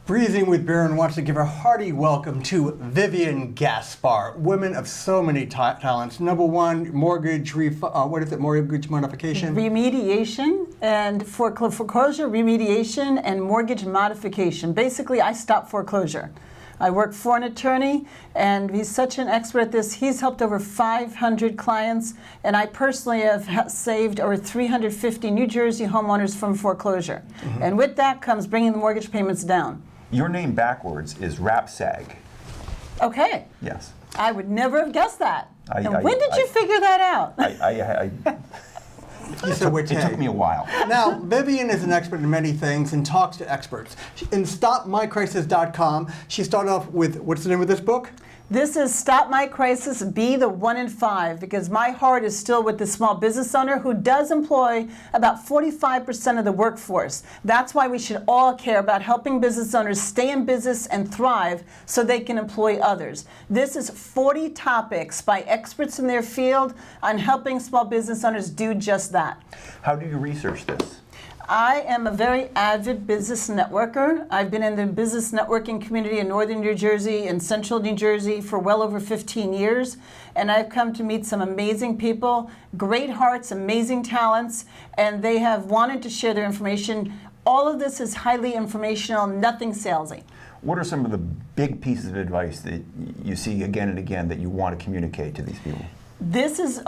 Breezin with Bierman wants to give a hearty welcome to Vivian Gaspar, women of so many talents. Number one, mortgage mortgage modification? Remediation and foreclosure, remediation, and mortgage modification. Basically, I stop foreclosure. I work for an attorney, and he's such an expert at this. He's helped over 500 clients, and I personally have saved over 350 New Jersey homeowners from foreclosure. Mm-hmm. And with that comes bringing the mortgage payments down. Your name backwards is Rapsag. Okay. Yes. I would never have guessed that. When did you figure that out? It took me a while. Now, Vivian is an expert in many things and talks to experts. In StopMyCrisis.com, she started off with, what's the name of this book? This is Stop My Crisis, Be the 1 in 5, because my heart is still with the small business owner who does employ about 45% of the workforce. That's why we should all care about helping business owners stay in business and thrive so they can employ others. This is 40 topics by experts in their field on helping small business owners do just that. How do you research this? I am a very avid business networker. I've been in the business networking community in northern New Jersey and central New Jersey for well over 15 years. And I've come to meet some amazing people, great hearts, amazing talents, and they have wanted to share their information. All of this is highly informational, nothing salesy. What are some of the big pieces of advice that you see again and again that you want to communicate to these people? This is,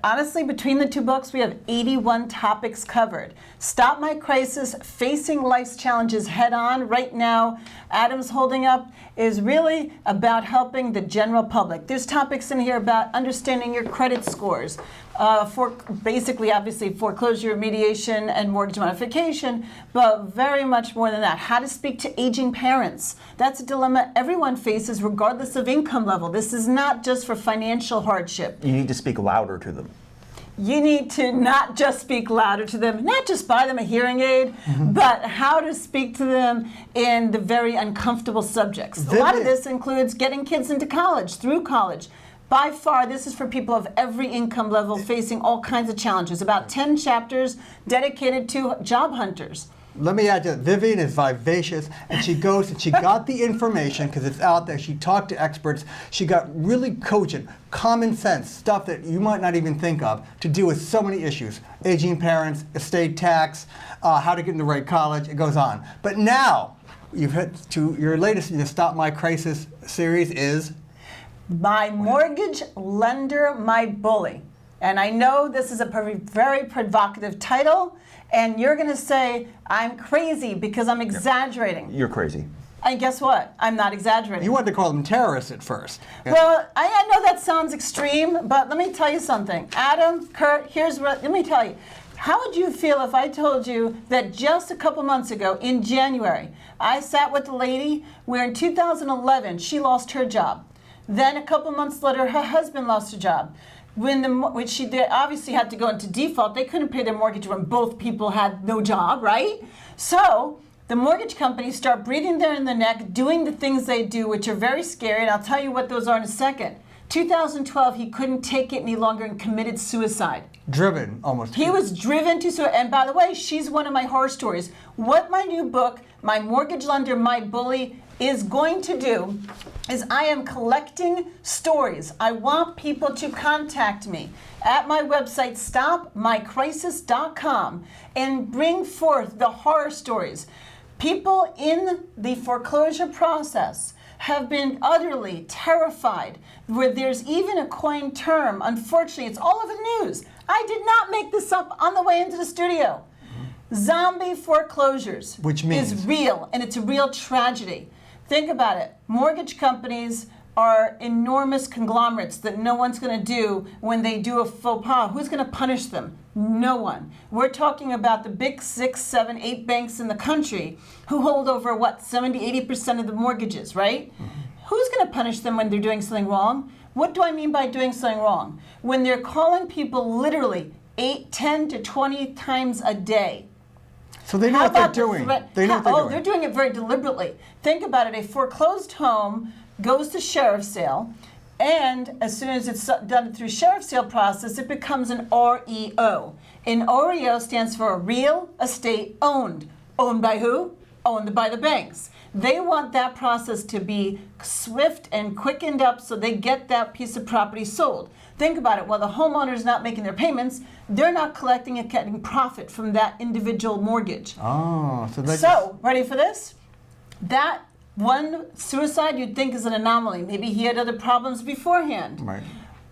honestly, between the two books, we have 81 topics covered. Stop My Crisis, Facing Life's Challenges Head On. Right now, Adam's holding up is really about helping the general public. There's topics in here about understanding your credit scores, for basically, obviously, foreclosure, remediation, and mortgage modification, but very much more than that. How to speak to aging parents. That's a dilemma everyone faces regardless of income level. This is not just for financial hardship. You need to speak louder to them. You need to not just speak louder to them, not just buy them a hearing aid, but how to speak to them in the very uncomfortable subjects. A lot of this includes getting kids into college, through college. By far, this is for people of every income level facing all kinds of challenges. About 10 chapters dedicated to job hunters. Let me add to that. Vivian is vivacious, and she goes and she got the information because it's out there. She talked to experts. She got really cogent, common sense stuff that you might not even think of to deal with so many issues. Aging parents, estate tax, how to get in the right college, it goes on. But now, you've hit to your latest in the Stop My Crisis series is? My Mortgage Lender, My Bully. And I know this is a very provocative title, and you're going to say, I'm crazy because I'm exaggerating. You're crazy. And guess what? I'm not exaggerating. You wanted to call them terrorists at first. Well, I know that sounds extreme, but let me tell you something. Adam, Kurt, let me tell you. How would you feel if I told you that just a couple months ago, in January, I sat with a lady where in 2011, she lost her job. Then a couple months later, her husband lost a job. When they obviously had to go into default, they couldn't pay their mortgage when both people had no job, right? So the mortgage companies start breathing down the neck, doing the things they do, which are very scary, and I'll tell you what those are in a second. 2012, he couldn't take it any longer and committed suicide. Driven, almost. He was driven to suicide. And by the way, she's one of my horror stories. What my new book, My Mortgage Lender, My Bully, is going to do is I am collecting stories. I want people to contact me at my website, StopMyCrisis.com, and bring forth the horror stories. People in the foreclosure process have been utterly terrified, where there's even a coined term. Unfortunately, it's all over the news. I did not make this up on the way into the studio. Zombie foreclosures, which means is real, and it's a real tragedy. Think about it. Mortgage companies are enormous conglomerates that no one's going to do when they do a faux pas. Who's going to punish them? No one. We're talking about the big 6, 7, 8 banks in the country who hold over, 70, 80% of the mortgages, right? Who's going to punish them when they're doing something wrong? What do I mean by doing something wrong? When they're calling people literally 8, 10 to 20 times a day. So they know what they're doing. They're doing it very deliberately. Think about it. A foreclosed home goes to sheriff's sale, and as soon as it's done through sheriff's sale process, it becomes an REO. An REO stands for Real Estate Owned. Owned by who? owned by the banks. They want that process to be swift and quickened up so they get that piece of property sold. Think about it. While the homeowner's not making their payments, they're not collecting and getting profit from that individual mortgage. Oh, so that's So, ready for this? That one suicide you'd think is an anomaly. Maybe he had other problems beforehand. right.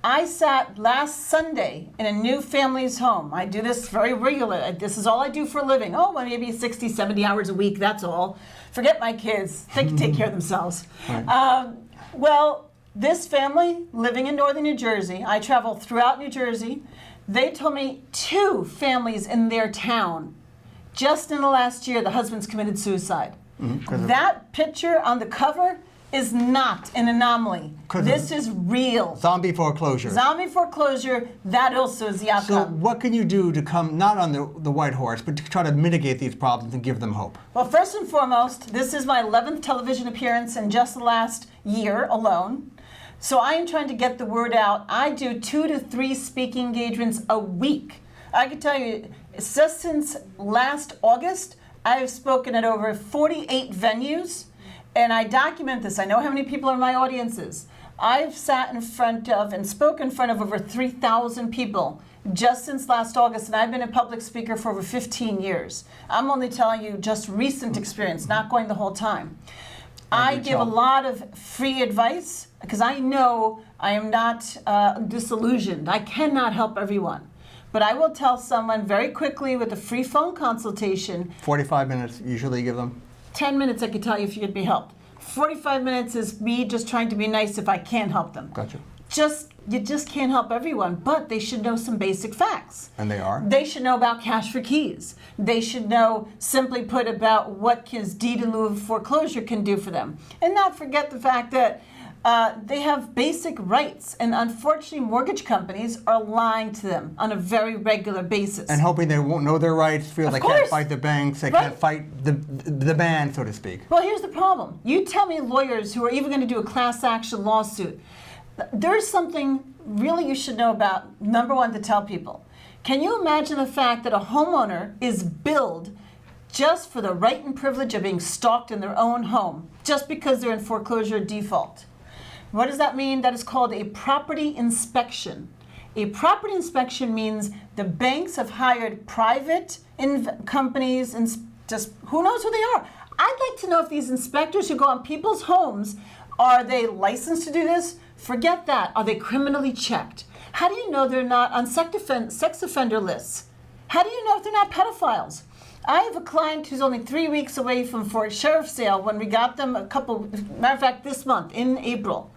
I sat last Sunday in a new family's home. I do this very regularly. This is all I do for a living. Oh, well, maybe 60, 70 hours a week, that's all. Forget my kids. They can take care of themselves. Right. Well, this family living in northern New Jersey, I travel throughout New Jersey. They told me 2 families in their town, just in the last year, the husband's committed suicide. That picture on the cover is not an anomaly. This is real. Zombie foreclosure. Zombie foreclosure, that also is the So outcome. what can you do to come, not on the white horse, but to try to mitigate these problems and give them hope? Well, first and foremost, this is my 11th television appearance in just the last year alone. So I am trying to get the word out. I do 2 to 3 speaking engagements a week. I can tell you, just since last August, I have spoken at over 48 venues. And I document this. I know how many people are in my audiences. I've sat in front of and spoken in front of over 3,000 people just since last August, and I've been a public speaker for over 15 years. I'm only telling you just recent experience, not going the whole time. I give a lot of free advice because I know I am not disillusioned. I cannot help everyone. But I will tell someone very quickly with a free phone consultation. 45 minutes usually give them? 10 minutes I could tell you if you could be helped. 45 minutes is me just trying to be nice if I can help them. Gotcha. You just can't help everyone, but they should know some basic facts. And they are? They should know about cash for keys. They should know, simply put, about what his deed in lieu of foreclosure can do for them. And not forget the fact that they have basic rights, and unfortunately mortgage companies are lying to them on a very regular basis. And hoping they won't know their rights, feel they can't fight the banks, they can't fight the ban, so to speak. Well, here's the problem. You tell me lawyers who are even going to do a class action lawsuit. There's something really you should know about, number one, to tell people. Can you imagine the fact that a homeowner is billed just for the right and privilege of being stalked in their own home, just because they're in foreclosure default? What does that mean? That is called a property inspection. A property inspection means the banks have hired private companies and just who knows who they are. I'd like to know if these inspectors who go on people's homes, are they licensed to do this? Forget that. Are they criminally checked? How do you know they're not on sex offender lists? How do you know if they're not pedophiles? I have a client who's only 3 weeks away from for a sheriff's sale when we got them matter of fact, this month in April.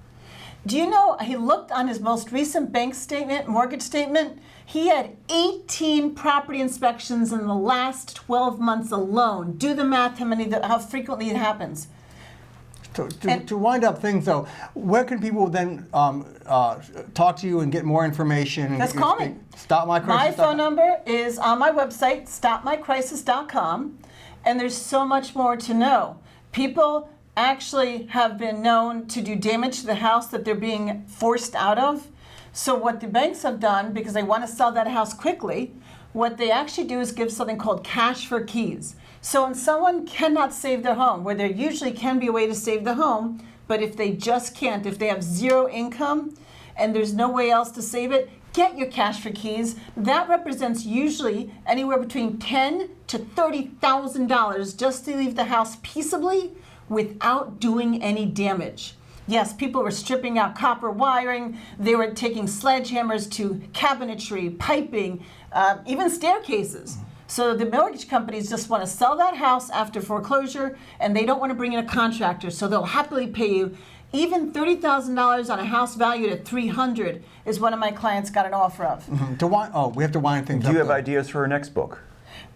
Do you know, he looked on his most recent bank statement, mortgage statement, he had 18 property inspections in the last 12 months alone. Do the math, how frequently it happens. To wind up things, though, where can people then talk to you and get more information? Just call me. StopMyCrisis.com. My phone number is on my website, stopmycrisis.com, and there's so much more to know. People actually have been known to do damage to the house that they're being forced out of. So what the banks have done, because they want to sell that house quickly, what they actually do is give something called cash for keys. So when someone cannot save their home, where there usually can be a way to save the home, but if they just can't, if they have zero income and there's no way else to save it, get your cash for keys. That represents usually anywhere between $10,000 to $30,000 just to leave the house peaceably without doing any damage. Yes, people were stripping out copper wiring. They were taking sledgehammers to cabinetry, piping, even staircases. So the mortgage companies just want to sell that house after foreclosure, and they don't want to bring in a contractor, so they'll happily pay you. Even $30,000 on a house valued at $300,000 is one of my clients got an offer of. Mm-hmm. We have to wind things up. Do you have though. ideas for our next book?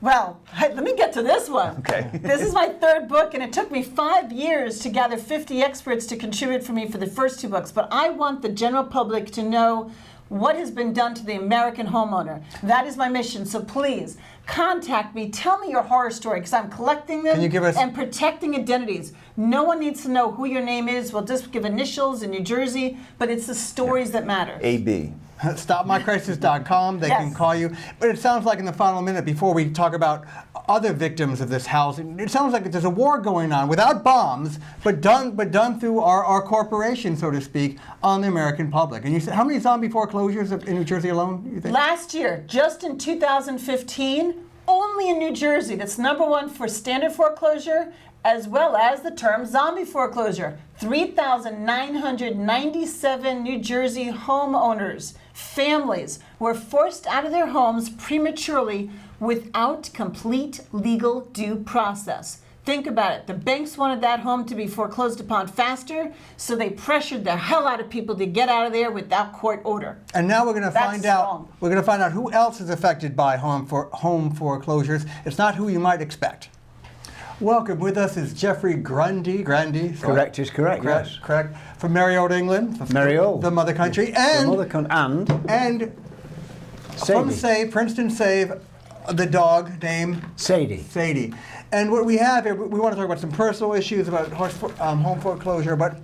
Well, let me get to this one. Okay. This is my 3rd book, and it took me 5 years to gather 50 experts to contribute for me for the first 2 books. But I want the general public to know what has been done to the American homeowner. That is my mission. So please, contact me. Tell me your horror story, because I'm collecting them Can you give us- and protecting identities. No one needs to know who your name is. We'll just give initials in New Jersey, but it's the stories that matter. AB. StopMyCrisis.com. They can Yes. call you. But it sounds like in the final minute, before we talk about other victims of this housing, it sounds like there's a war going on without bombs, but done through our corporation, so to speak, on the American public. And you said, how many zombie foreclosures in New Jersey alone, you think? Last year, just in 2015, only in New Jersey, that's #1 for standard foreclosure, as well as the term zombie foreclosure. 3,997 New Jersey homeowners, families, were forced out of their homes prematurely without complete legal due process. Think about it. The banks wanted that home to be foreclosed upon faster, so they pressured the hell out of people to get out of there without court order. And now we're going to That's find out. wrong. We're going to find out who else is affected by home foreclosures. It's not who you might expect. Welcome. With us is Jeffrey Grundy. Sorry. Correct is correct, yes. Correct. From Merry Old England. Merry Old. The mother country. The And mother and from Sadie. Save, Princeton Save, the dog named Sadie. Sadie. And what we have here, we want to talk about some personal issues about home foreclosure, but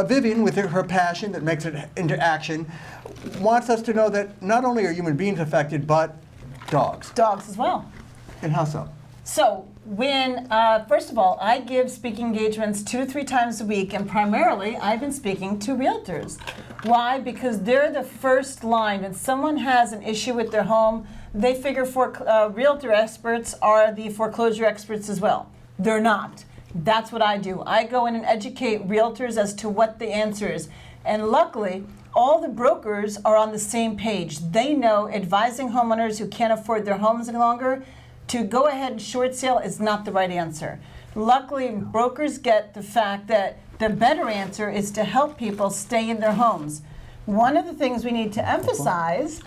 Vivian, with her passion that makes it into action, wants us to know that not only are human beings affected, but dogs. Dogs as well. And how so? So when, first of all, I give speaking engagements 2 to 3 times a week, and primarily I've been speaking to realtors. Why? Because they're the first line. When someone has an issue with their home, they figure realtor experts are the foreclosure experts as well. They're not. That's what I do. I go in and educate realtors as to what the answer is. And luckily, all the brokers are on the same page. They know advising homeowners who can't afford their homes any longer to go ahead and short sale is not the right answer. Luckily, brokers get the fact that the better answer is to help people stay in their homes. One of the things we need to emphasize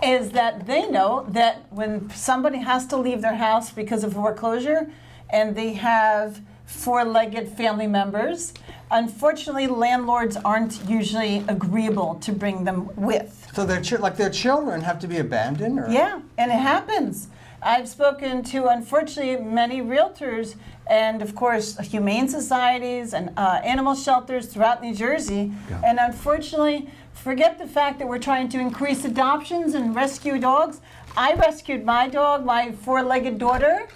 is that they know that when somebody has to leave their house because of foreclosure and they have 4-legged family members, unfortunately, landlords aren't usually agreeable to bring them with. So their children have to be abandoned? Or? Yeah, and it happens. I've spoken to, unfortunately, many realtors and, of course, humane societies and animal shelters throughout New Jersey. Yeah. And unfortunately, forget the fact that we're trying to increase adoptions and rescue dogs. I rescued my dog, my 4-legged daughter,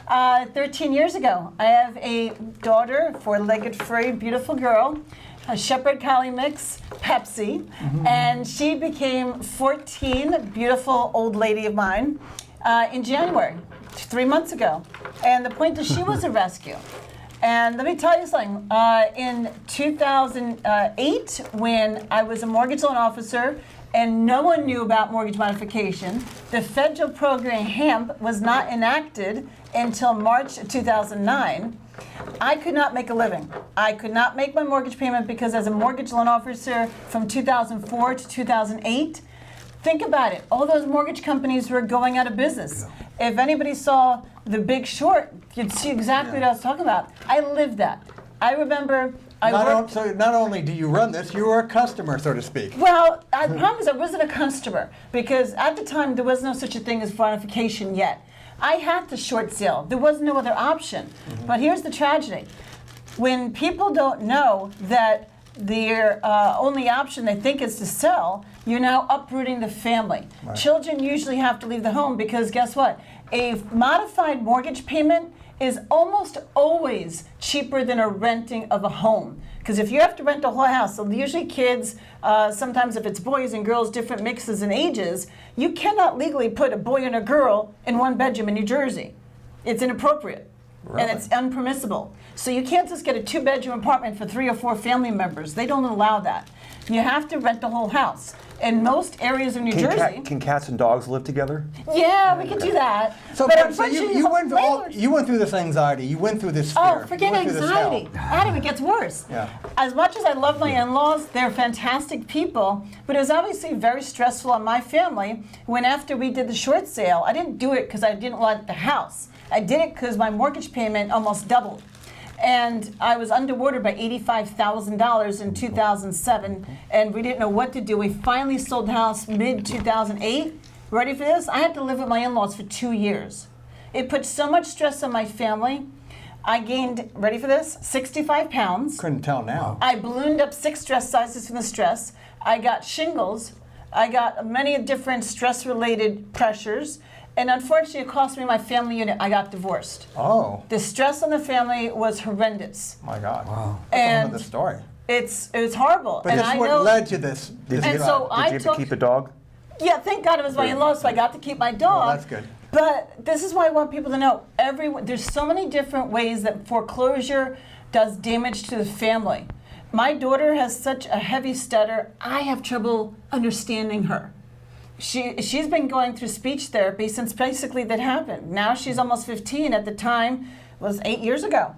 13 years ago. I have a daughter, 4-legged, furry, beautiful girl, a Shepherd Collie mix, Pepsi, and she became 14, beautiful old lady of mine, in January, 3 months ago. And the point is she was a rescue. And let me tell you something. In 2008, when I was a mortgage loan officer and no one knew about mortgage modification, the federal program HAMP was not enacted until March 2009. I could not make a living. I could not make my mortgage payment because as a mortgage loan officer from 2004 to 2008, think about it. All those mortgage companies were going out of business. If anybody saw The Big Short, you'd see exactly what I was talking about. I lived that. I remember So not only do you run this, you are a customer, so to speak. Well, I promise I wasn't a customer because at the time there was no such a thing as modification yet. I had to short sale. There was no other option. But here's the tragedy. When people don't know that their only option they think is to sell, you're now uprooting the family. Right. Children usually have to leave the home because guess what? A modified mortgage payment is almost always cheaper than a renting of a home. Because if you have to rent a whole house, so usually kids, sometimes if it's boys and girls, different mixes and ages, you cannot legally put a boy and a girl in one bedroom in New Jersey. It's inappropriate. Really? And it's unpermissible. So you can't just get a 2-bedroom apartment for 3 or 4 family members. They don't allow that. You have to rent the whole house. In most areas of New Jersey. Can cats and dogs live together? Yeah, we can do that. So, but so unfortunately, you went through landlords- you went through this anxiety. You went through this fear. Oh, you forget went through this hell. anxiety. Adam, it gets worse. Yeah. As much as I love my in-laws, they're fantastic people, but it was obviously very stressful on my family when after we did the short sale, I didn't do it because I didn't want the house. I did it because my mortgage payment almost doubled. And I was underwater by $85,000 in 2007, and we didn't know what to do. We finally sold the house mid-2008, Ready for this? I had to live with my in-laws for 2 years. It put so much stress on my family. I gained, ready for this, 65 pounds. Couldn't tell now. I ballooned up 6 stress sizes from the stress. I got shingles. I got many different stress-related pressures. And unfortunately, it cost me my family unit. I got divorced. Oh, The stress on the family was horrendous. my God. Wow. That's And another story. It was horrible. But and this I is what know, led to this. Did And you, so I did you ever took- keep a dog? Yeah, thank God it was my in-laws, so I got to keep my dog. Well, that's good. But this is why I want people to know, there's so many different ways that foreclosure does damage to the family. My daughter has such a heavy stutter, I have trouble understanding her. She's been going through speech therapy since basically that happened. Now she's almost 15. At the time, was 8 years ago.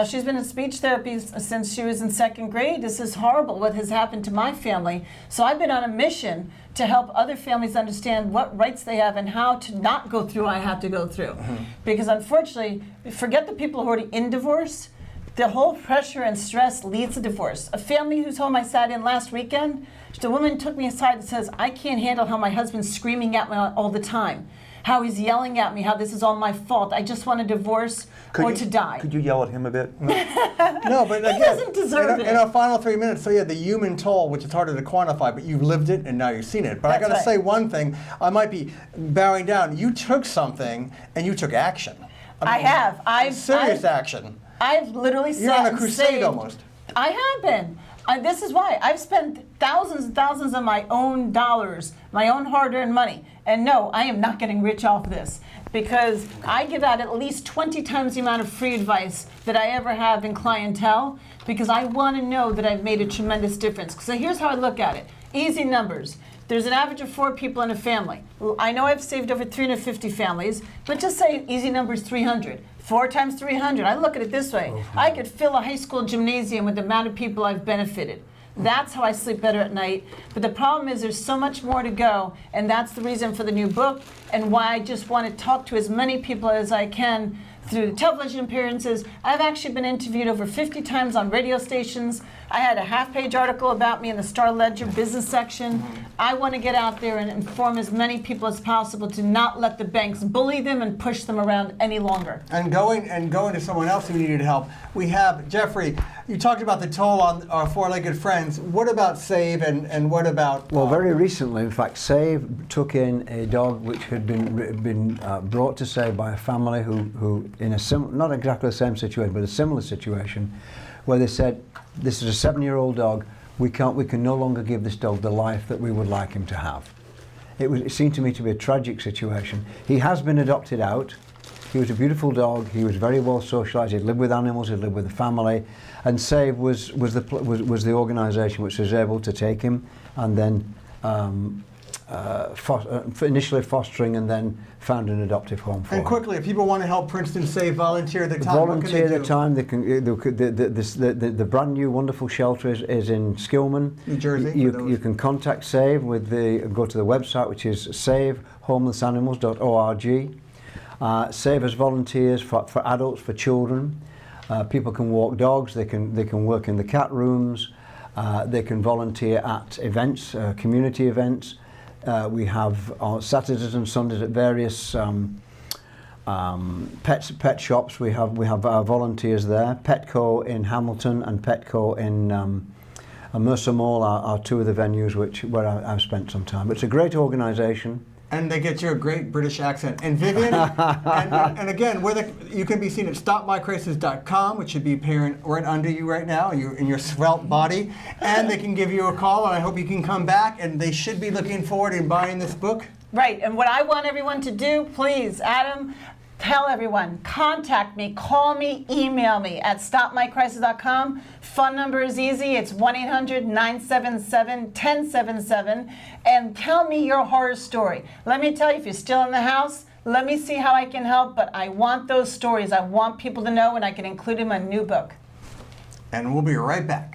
She's been in speech therapy since she was in 2nd grade. This is horrible what has happened to my family. So I've been on a mission to help other families understand what rights they have and how to not go through what I have to go through. Because unfortunately, forget the people who are already in divorce, the whole pressure and stress leads to divorce. A family whose home I sat in last weekend, the woman took me aside and says, I can't handle how my husband's screaming at me all the time, how he's yelling at me, how this is all my fault. I just want a divorce to die. Could you yell at him a bit? No, but again, doesn't deserve in it. our final 3 minutes, so yeah, the human toll, which is harder to quantify, but you've lived it and now you've seen it. But I That's got to right. say one thing, I might be bowing down. You took something and you took action. I have. Serious action. I've literally You're sat on a and crusade saved. almost. I have been. This is why. I've spent thousands and thousands of my own dollars, my own hard-earned money. And no, I am not getting rich off this because I give out at least 20 times the amount of free advice that I ever have in clientele because I want to know that I've made a tremendous difference. So here's how I look at it. Easy numbers. There's an average of 4 people in a family. I know I've saved over 350 families, but just say easy numbers 300. 4 times 300. I look at it this way. I could fill a high school gymnasium with the amount of people I've benefited. That's how I sleep better at night. But the problem is there's so much more to go, and that's the reason for the new book and why I just want to talk to as many people as I can through television appearances. I've actually been interviewed over 50 times on radio stations. I had a half-page article about me in the Star Ledger business section. I want to get out there and inform as many people as possible to not let the banks bully them and push them around any longer. And going to someone else who needed help. We have, Jeffrey, you talked about the toll on our four-legged friends. What about Save and what about... Well, very recently, in fact, Save took in a dog which had been brought to Save by a family who in a not exactly the same situation, but a similar situation, where they said, this is a 7-year-old dog, we can no longer give this dog the life that we would like him to have. It seemed to me to be a tragic situation. He has been adopted out. He was a beautiful dog. He was very well socialised. He'd lived with animals. He'd lived with the family, and Save was the organisation which was able to take him and then initially fostering and then found an adoptive home for him. And quickly, if people want to help Princeton Save, volunteer their time. Volunteer their do? time. They can. The brand new wonderful shelter is in Skillman, New Jersey, for You those. can contact Save go to the website, which is savehomelessanimals.org. Save as volunteers for adults, for children. People can walk dogs. They can work in the cat rooms. They can volunteer at events, community events. We have on Saturdays and Sundays at various pet shops. We have volunteers there. Petco in Hamilton and Petco in Mercer Mall are two of the venues where I've spent some time. It's a great organisation. And they get you a great British accent. And Vivian, and again, you can be seen at stopmycrisis.com, which should be appearing right under you right now, in your svelte body. And they can give you a call, and I hope you can come back. And they should be looking forward to buying this book. Right, and what I want everyone to do, please, Adam, tell everyone, contact me, call me, email me at stopmycrisis.com. Phone number is easy. It's 1-800-977-1077. And tell me your horror story. Let me tell you, if you're still in the house, let me see how I can help. But I want those stories. I want people to know, and I can include them in my new book. And we'll be right back.